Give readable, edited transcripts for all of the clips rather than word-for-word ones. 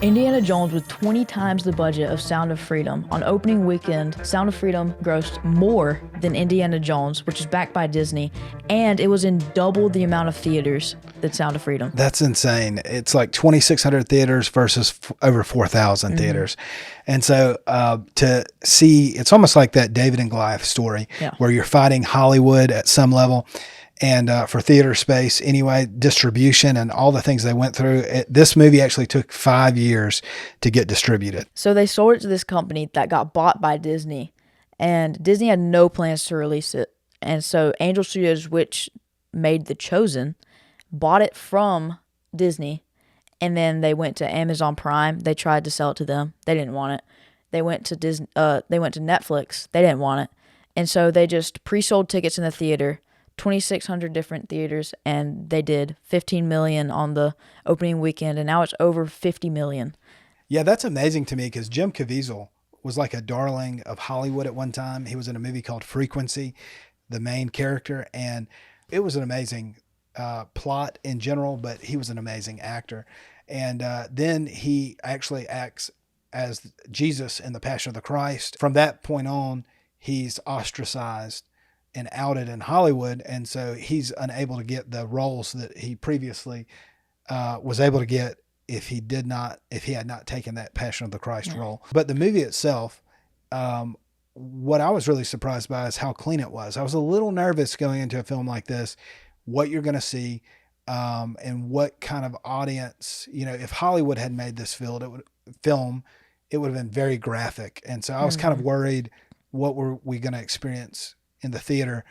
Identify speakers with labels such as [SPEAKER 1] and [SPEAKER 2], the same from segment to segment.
[SPEAKER 1] Indiana Jones with 20 times the budget of Sound of Freedom. On opening weekend, Sound of Freedom grossed more than Indiana Jones, which is backed by Disney, and it was in double the amount of theaters than Sound of Freedom.
[SPEAKER 2] That's insane. It's like 2,600 theaters versus over 4,000 theaters. And so to see, it's almost like that David and Goliath story where you're fighting Hollywood at some level. And for theater space, anyway, distribution and all the things they went through, this movie actually took 5 years to get distributed.
[SPEAKER 1] So they sold it to this company that got bought by Disney, and Disney had no plans to release it. And so Angel Studios, which made The Chosen, bought it from Disney, and then they went to Amazon Prime. They tried to sell it to them. They didn't want it. They went to Disney. They went to Netflix. They didn't want it. And so they just pre-sold tickets in the theater. 2,600 different theaters, and they did $15 million on the opening weekend, and now it's over $50 million.
[SPEAKER 2] Yeah, that's amazing to me because Jim Caviezel was like a darling of Hollywood at one time. He was in a movie called Frequency, the main character, and it was an amazing plot in general, but he was an amazing actor. And then he actually acts as Jesus in The Passion of the Christ. From that point on, he's ostracized and outed in Hollywood, and so he's unable to get the roles that he previously was able to get if he had not taken that Passion of the Christ role. But the movie itself, what I was really surprised by is how clean it was. I was a little nervous going into a film like this, what you're going to see, and what kind of audience. If Hollywood had made this film, it would have been very graphic, and so I was kind of worried, what were we going to experience in the theater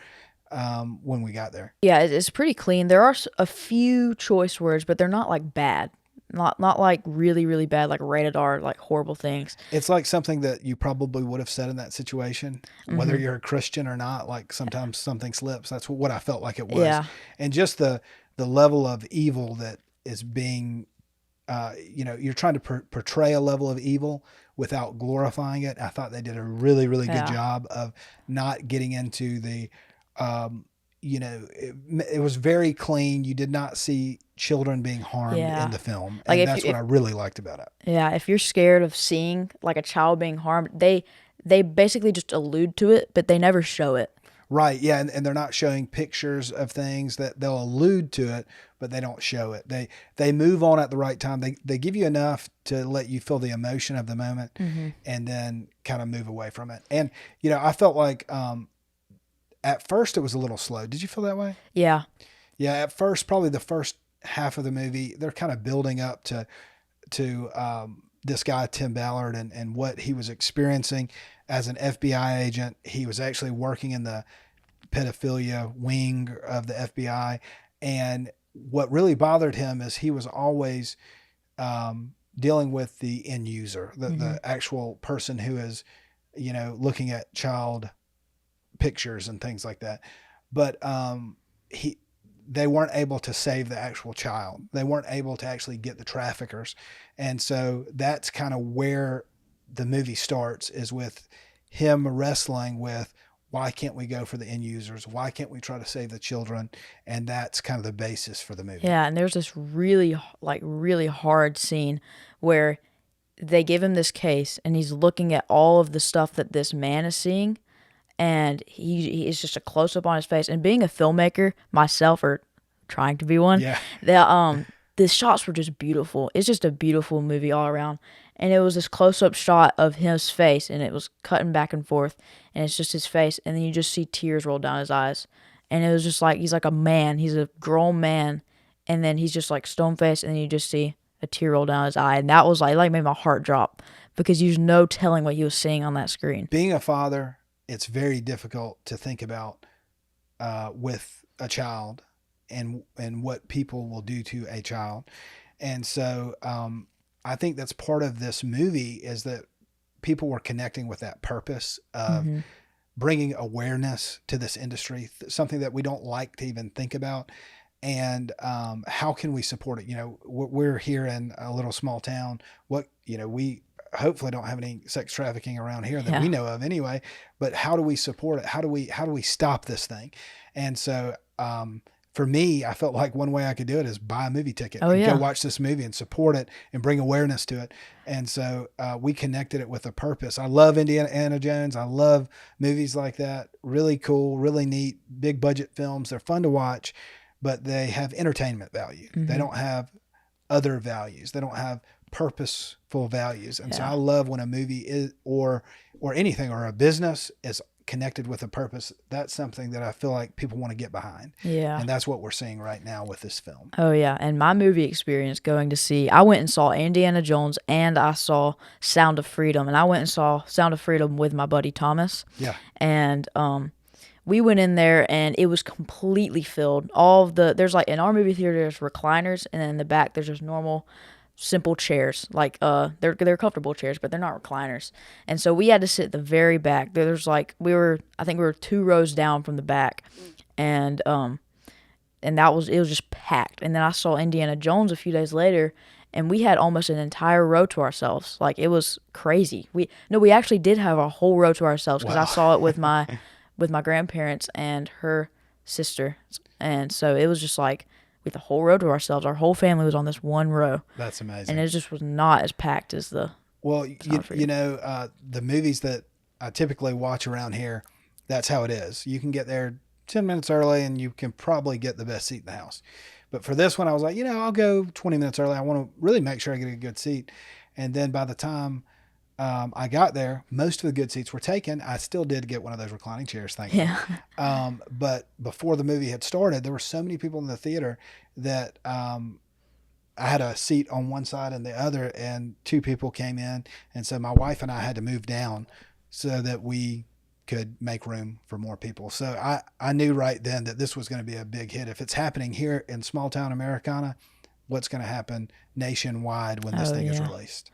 [SPEAKER 2] when we got there.
[SPEAKER 1] Yeah, it's pretty clean. There are a few choice words, but they're not like bad. Not like really, really bad, like rated R, like horrible things.
[SPEAKER 2] It's like something that you probably would have said in that situation, whether you're a Christian or not. Like sometimes something slips. That's what I felt like it was.
[SPEAKER 1] Yeah.
[SPEAKER 2] And just the level of evil that is being, you're trying to portray a level of evil without glorifying it. I thought they did a really, really good job of not getting into the, it was very clean. You did not see children being harmed in the film. And that's what I really liked about it.
[SPEAKER 1] Yeah. If you're scared of seeing like a child being harmed, they basically just allude to it, but they never show it.
[SPEAKER 2] Right. Yeah. And they're not showing pictures of things. That they'll allude to it, but they don't show it. They move on at the right time. They give you enough to let you feel the emotion of the moment and then kind of move away from it. And, I felt like at first it was a little slow. Did you feel that way?
[SPEAKER 1] Yeah.
[SPEAKER 2] Yeah. At first, probably the first half of the movie, they're kind of building up to this guy, Tim Ballard, and what he was experiencing as an FBI agent. He was actually working in the pedophilia wing of the FBI. And what really bothered him is he was always dealing with the end user, the actual person who is, looking at child pictures and things like that. But they weren't able to save the actual child. They weren't able to actually get the traffickers. And so that's kind of where the movie starts, is with him wrestling with, why can't we go for the end users? Why can't we try to save the children? And that's kind of the basis for the movie.
[SPEAKER 1] Yeah, and there's this really hard scene where they give him this case, and he's looking at all of the stuff that this man is seeing, and he is just a close-up on his face. And being a filmmaker myself, or trying to be one, the shots were just beautiful. It's just a beautiful movie all around. And it was this close-up shot of his face, and it was cutting back and forth, and it's just his face, and then you just see tears roll down his eyes. And it was just like, he's like a man. He's a grown man, and then he's just like stone-faced, and then you just see a tear roll down his eye. And that was like made my heart drop, because there's no telling what he was seeing on that screen.
[SPEAKER 2] Being a father, it's very difficult to think about with a child and what people will do to a child. And so I think that's part of this movie, is that people were connecting with that purpose of bringing awareness to this industry, something that we don't like to even think about. And how can we support it? We're here in a little small town. We hopefully don't have any sex trafficking around here that we know of anyway, but how do we support it? How do we stop this thing? And so for me, I felt like one way I could do it is buy a movie ticket
[SPEAKER 1] Oh
[SPEAKER 2] and go
[SPEAKER 1] yeah.
[SPEAKER 2] watch this movie and support it and bring awareness to it. And so we connected it with a purpose. I love Indiana Jones. I love movies like that. Really cool, really neat, big budget films. They're fun to watch, but they have entertainment value. They don't have other values. They don't have purposeful values. And so I
[SPEAKER 1] Yeah.
[SPEAKER 2] love when a movie is or anything or a business is connected with a purpose. That's something that I feel like people want to get behind.
[SPEAKER 1] Yeah.
[SPEAKER 2] And that's what we're seeing right now with this film.
[SPEAKER 1] Oh yeah, and my movie experience going to see, I went and saw Indiana Jones and I saw Sound of Freedom, and I went and saw Sound of Freedom with my buddy Thomas,
[SPEAKER 2] Yeah.
[SPEAKER 1] and we went in there and it was completely filled. There's like in our movie theater there's recliners, and then in the back there's just normal simple chairs, like they're comfortable chairs, but they're not recliners. And so we had to sit at the very back. There's like I think we were 2 rows down from the back, and it was just packed. And then I saw Indiana Jones a few days later, and we had almost an entire row to ourselves. Like, it was crazy. We actually did have a whole row to ourselves, because I
[SPEAKER 2] Wow.
[SPEAKER 1] saw it with my grandparents and her sister, and so it was just like with the whole row to ourselves. Our whole family was on this one row,
[SPEAKER 2] That's
[SPEAKER 1] and
[SPEAKER 2] amazing.
[SPEAKER 1] it just was not as packed as the
[SPEAKER 2] Well,
[SPEAKER 1] Sound of Freedom.
[SPEAKER 2] the movies that I typically watch around here, that's how it is. You can get there 10 minutes early and you can probably get the best seat in the house. But for this one, I was like, I'll go 20 minutes early. I want to really make sure I get a good seat. And then by the time I got there, most of the good seats were taken. I still did get one of those reclining chairs, thankfully.
[SPEAKER 1] Yeah.
[SPEAKER 2] But before the movie had started, there were so many people in the theater that I had a seat on one side and the other, and 2 people came in. And so my wife and I had to move down so that we could make room for more people. So I knew right then that this was going to be a big hit. If it's happening here in small town Americana, what's going to happen nationwide when this
[SPEAKER 1] Oh,
[SPEAKER 2] thing is
[SPEAKER 1] yeah.
[SPEAKER 2] released?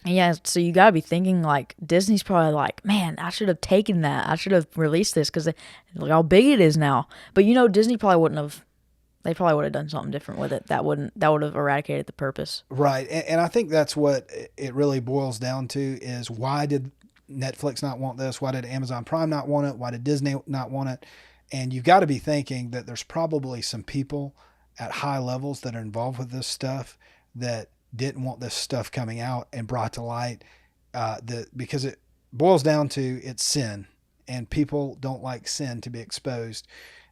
[SPEAKER 1] Yeah, so you gotta be thinking, like, Disney's probably like, man, I should have taken that. I should have released this, because look how big it is now. But Disney probably wouldn't have. They probably would have done something different with it. That would have eradicated the purpose.
[SPEAKER 2] Right. And I think that's what it really boils down to is why did Netflix not want this? Why did Amazon Prime not want it? Why did Disney not want it? And you've got to be thinking that there's probably some people at high levels that are involved with this stuff that didn't want this stuff coming out and brought to light because it boils down to it's sin, and people don't like sin to be exposed.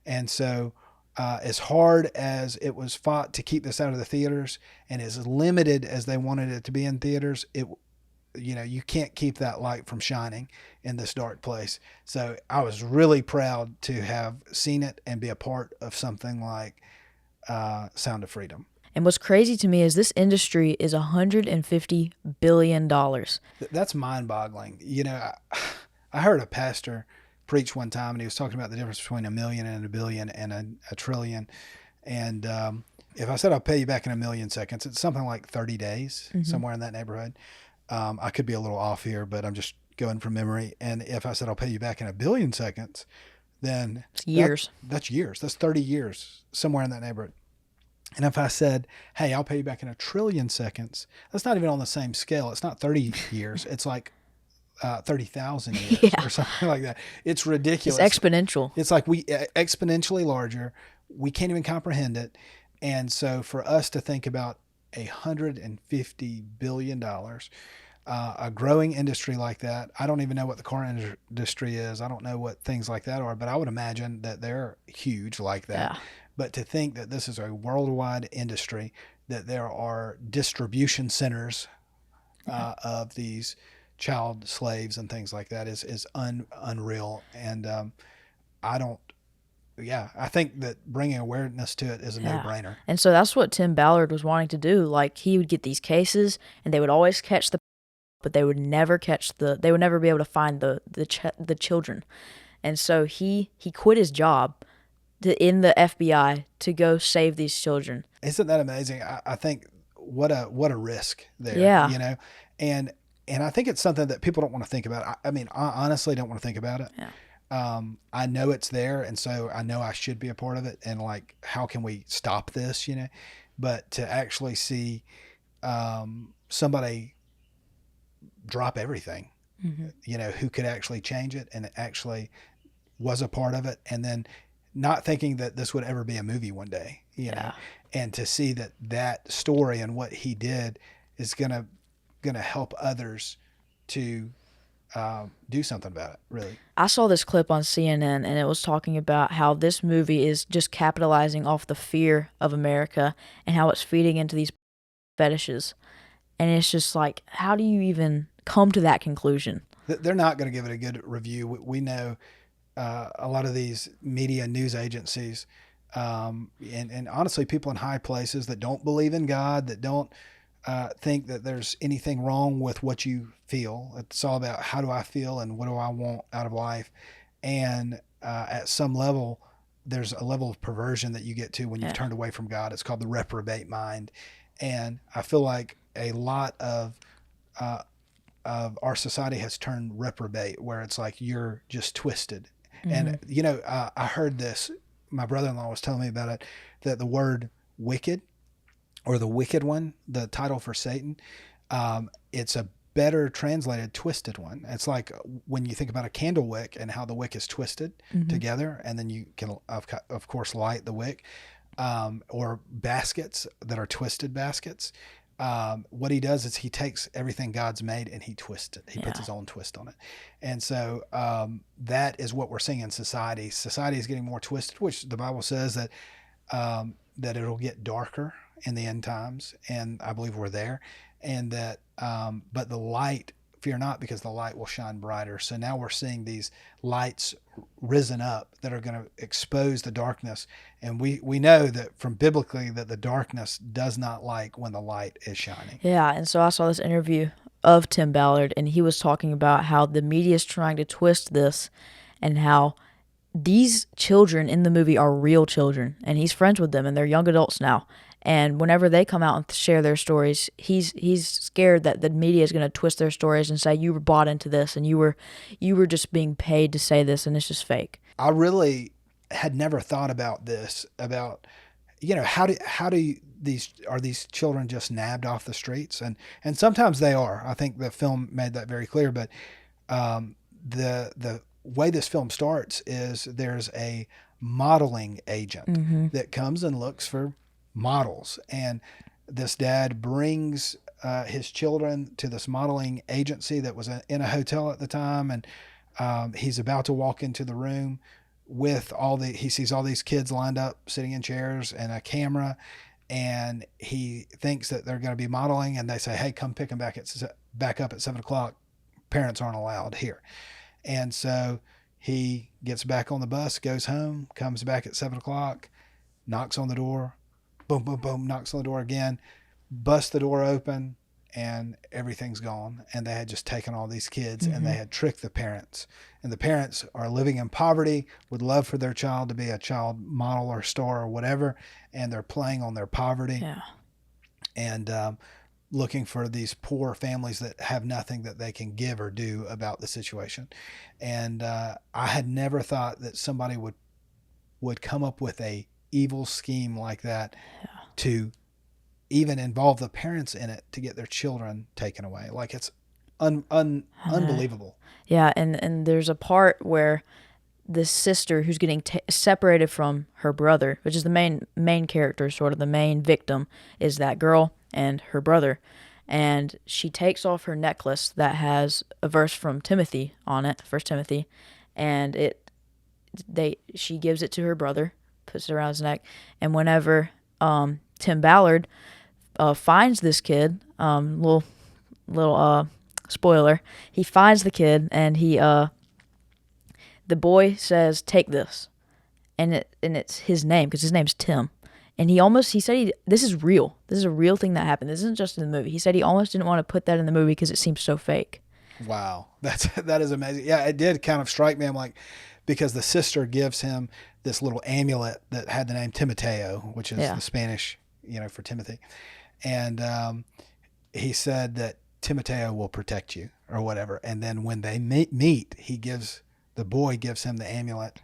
[SPEAKER 2] And so as hard as it was fought to keep this out of the theaters and as limited as they wanted it to be in theaters, you can't keep that light from shining in this dark place. So I was really proud to have seen it and be a part of something like Sound of Freedom.
[SPEAKER 1] And what's crazy to me is this industry is $150 billion.
[SPEAKER 2] That's mind-boggling. I heard a pastor preach one time, and he was talking about the difference between a million and a billion and a trillion. And if I said I'll pay you back in a million seconds, it's something like 30 days, somewhere in that neighborhood. I could be a little off here, but I'm just going from memory. And if I said I'll pay you back in a billion seconds, then
[SPEAKER 1] It's years.
[SPEAKER 2] That's years. That's 30 years, somewhere in that neighborhood. And if I said, hey, I'll pay you back in a trillion seconds, that's not even on the same scale. It's not 30 years. It's like 30,000 years
[SPEAKER 1] Yeah.
[SPEAKER 2] or something like that. It's
[SPEAKER 1] It's
[SPEAKER 2] ridiculous.
[SPEAKER 1] exponential.
[SPEAKER 2] It's like we exponentially larger. We can't even comprehend it. And so for us to think about $150 billion, a growing industry like that, I don't even know what the car industry is. I don't know what things like that are, but I would imagine that they're huge like that.
[SPEAKER 1] Yeah.
[SPEAKER 2] But to think that this is a worldwide industry, that there are distribution centers of these child slaves and things like that is unreal. And I think that bringing awareness to it is a no-brainer.
[SPEAKER 1] And so that's what Tim Ballard was wanting to do. Like, he would get these cases, and they would always catch but they would never they would never be able to find the children. And so he quit his job in the FBI to go save these children.
[SPEAKER 2] Isn't that amazing? I think what a risk there.
[SPEAKER 1] Yeah.
[SPEAKER 2] And I think it's something that people don't want to think about. I mean, I honestly don't want to think about it.
[SPEAKER 1] Yeah.
[SPEAKER 2] I know it's there, and so I know I should be a part of it. And like, how can we stop this? But to actually see somebody drop everything, who could actually change it and actually was a part of it, and then not thinking that this would ever be a movie one day,
[SPEAKER 1] Yeah.
[SPEAKER 2] and to see that that story and what he did is gonna help others to do something about it. Really,
[SPEAKER 1] I saw this clip on CNN and it was talking about how this movie is just capitalizing off the fear of America and how it's feeding into these fetishes. And it's just like, how do you even come to that conclusion?
[SPEAKER 2] they're not going to give it a good review. We know a lot of these media news agencies, and honestly, people in high places that don't believe in God, that don't think that there's anything wrong with what you feel. It's all about how do I feel and what do I want out of life. And at some level, there's a level of perversion that you get to when you've
[SPEAKER 1] Yeah.
[SPEAKER 2] turned away from God. It's called the reprobate mind. And I feel like a lot uh, of our society has turned reprobate, where it's like you're just twisted.
[SPEAKER 1] Mm-hmm.
[SPEAKER 2] And I heard this. My brother-in-law was telling me about it. That the word wicked, or the wicked one, the title for Satan, it's a better translated twisted one. It's like when you think about a candle wick and how the wick is twisted
[SPEAKER 1] Mm-hmm.
[SPEAKER 2] together, and then you can, of course, light the wick, or baskets that are twisted baskets. What he does is he takes everything God's made and he twists it. He puts
[SPEAKER 1] Yeah.
[SPEAKER 2] his own twist on it. And so that is what we're seeing in society. Society is getting more twisted, which the Bible says that it'll get darker in the end times, and I believe we're there. And that, but the light, fear not, because the light will shine brighter. So now we're seeing these lights risen up that are going to expose the darkness, and we know that from biblically that the darkness does not like when the light is shining.
[SPEAKER 1] Yeah. And so I saw this interview of Tim Ballard, and he was talking about how the media is trying to twist this and how these children in the movie are real children, and he's friends with them, and they're young adults now. And whenever they come out and share their stories, he's scared that the media is going to twist their stories and say you were bought into this and you were just being paid to say this and it's just fake.
[SPEAKER 2] I really had never thought about this, about how do these children just nabbed off the streets, and sometimes they are. I think the film made that very clear. But the way this film starts is there's a modeling agent
[SPEAKER 1] Mm-hmm.
[SPEAKER 2] that comes and looks for models, and this dad brings his children to this modeling agency that was in a hotel at the time, and he's about to walk into the room with he sees all these kids lined up sitting in chairs and a camera, and he thinks that they're going to be modeling, and they say, hey, come pick them back up at 7 o'clock. Parents aren't allowed here. And so he gets back on the bus, goes home, comes back at 7 o'clock, knocks on the door, boom, boom, boom, knocks on the door again, busts the door open, and everything's gone. And they had just taken all these kids, and they
[SPEAKER 1] Mm-hmm.
[SPEAKER 2] had tricked the parents. And the parents are living in poverty, would love for their child to be a child model or star or whatever, and they're playing on their poverty,
[SPEAKER 1] Yeah.
[SPEAKER 2] and looking for these poor families that have nothing that they can give or do about the situation. And I had never thought that somebody would come up with a evil scheme like that to even involve the parents in it to get their children taken away. Like, it's unbelievable.
[SPEAKER 1] Yeah, and there's a part where the sister who's getting separated from her brother, which is the main character, sort of the main victim, is that girl and her brother, and she takes off her necklace that has a verse from Timothy on it, First Timothy, and she gives it to her brother, puts it around his neck, and whenever Tim Ballard finds this kid, little spoiler, he finds the kid and the boy says, "Take this," and it's his name because his name's Tim. And he said this is real. This is a real thing that happened. This isn't just in the movie. He said he almost didn't want to put that in the movie because it seems so fake.
[SPEAKER 2] Wow, that is amazing. Yeah, it did kind of strike me. I'm like, because the sister gives him this little amulet that had the name Timoteo, which is
[SPEAKER 1] Yeah.
[SPEAKER 2] the Spanish, for Timothy, and he said that Timoteo will protect you or whatever. And then when they meet, the boy gives him the amulet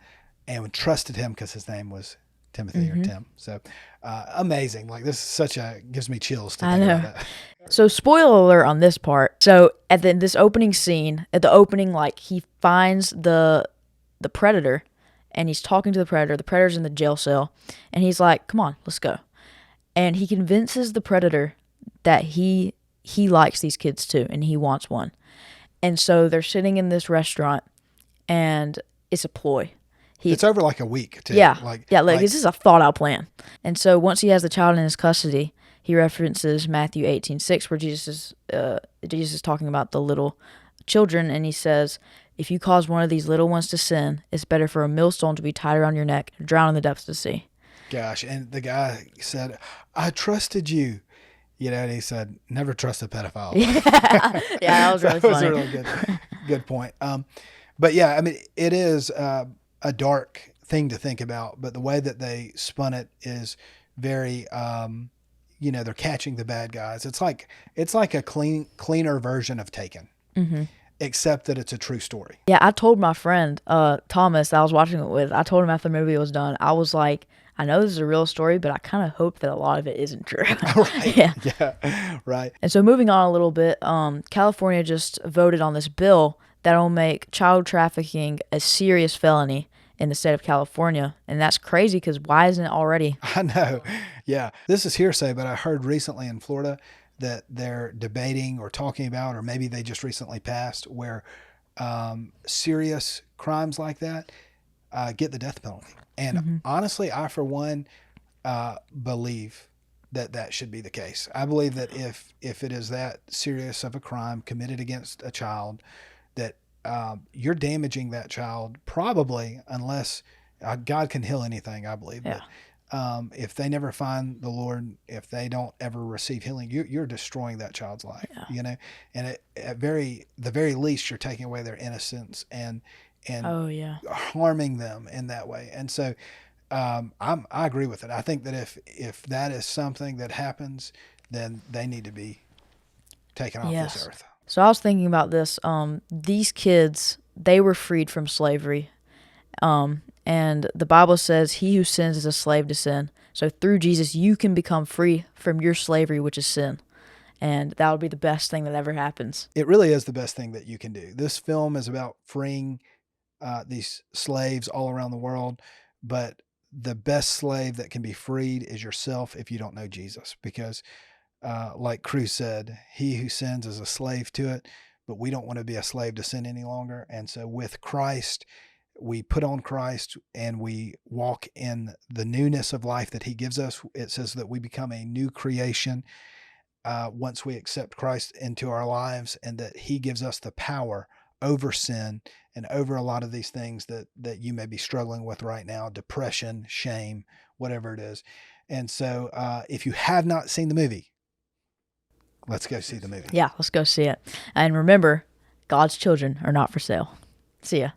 [SPEAKER 2] and trusted him because his name was Timothy or Tim. So amazing. Like, this is gives me chills to
[SPEAKER 1] I
[SPEAKER 2] think
[SPEAKER 1] know.
[SPEAKER 2] about that.
[SPEAKER 1] So, spoiler alert on this part. So, this opening scene, at the opening, like, he finds the predator, and he's talking to the predator. The predator's in the jail cell, and he's like, "Come on, let's go." And he convinces the predator that he likes these kids too, and he wants one. And so they're sitting in this restaurant, and it's a ploy.
[SPEAKER 2] It's over like a week too.
[SPEAKER 1] Yeah,
[SPEAKER 2] Like,
[SPEAKER 1] yeah, like this is a thought out plan. And so once he has the child in his custody, he references Matthew 18:6, where Jesus is talking about the little children, and he says, "If you cause one of these little ones to sin, it's better for a millstone to be tied around your neck and drown in the depths of the sea."
[SPEAKER 2] gosh. And the guy said, "I trusted you." And he said, "Never trust a pedophile."
[SPEAKER 1] Yeah, that was really
[SPEAKER 2] That was
[SPEAKER 1] funny.
[SPEAKER 2] a really good point. But yeah, I mean, it is a dark thing to think about, but the way that they spun it is very, they're catching the bad guys. It's like a cleaner version of Taken, except that it's a true story.
[SPEAKER 1] Yeah, I told my friend Thomas that I was watching it with. I told him after the movie was done. I was like, I know this is a real story, but I kind of hope that a lot of it isn't true.
[SPEAKER 2] Right.
[SPEAKER 1] Yeah.
[SPEAKER 2] Yeah. Right.
[SPEAKER 1] And so moving on a little bit, California just voted on this bill that'll make child trafficking a serious felony in the state of California. And that's crazy because why isn't it already?
[SPEAKER 2] I know. Yeah. This is hearsay, but I heard recently in Florida that they're debating or talking about, or maybe they just recently passed, where serious crimes like that get the death penalty. And honestly, I, for one, believe that should be the case. I believe that if it is that serious of a crime committed against a child, that you're damaging that child probably, unless God can heal anything, I believe.
[SPEAKER 1] Yeah.
[SPEAKER 2] But if they never find the Lord, if they don't ever receive healing, you're destroying that child's life.
[SPEAKER 1] Yeah.
[SPEAKER 2] And at the very least, you're taking away their innocence and
[SPEAKER 1] Oh, yeah.
[SPEAKER 2] harming them in that way. And so I agree with it. I think that if that is something that happens, then they need to be taken off
[SPEAKER 1] Yes.
[SPEAKER 2] this earth.
[SPEAKER 1] So I was thinking about this. These kids, they were freed from slavery. And the Bible says, "He who sins is a slave to sin." So through Jesus, you can become free from your slavery, which is sin. And that would be the best thing that ever happens.
[SPEAKER 2] It really is the best thing that you can do. This film is about freeing these slaves all around the world, but the best slave that can be freed is yourself if you don't know Jesus. Because, like Cruz said, he who sins is a slave to it, but we don't want to be a slave to sin any longer. And so with Christ, we put on Christ and we walk in the newness of life that he gives us. It says that we become a new creation once we accept Christ into our lives, and that he gives us the power over sin and over a lot of these things that you may be struggling with right now: depression, shame, whatever it is. And so if you have not seen the movie, let's go see the movie.
[SPEAKER 1] Yeah, let's go see it. And remember, God's children are not for sale. See ya.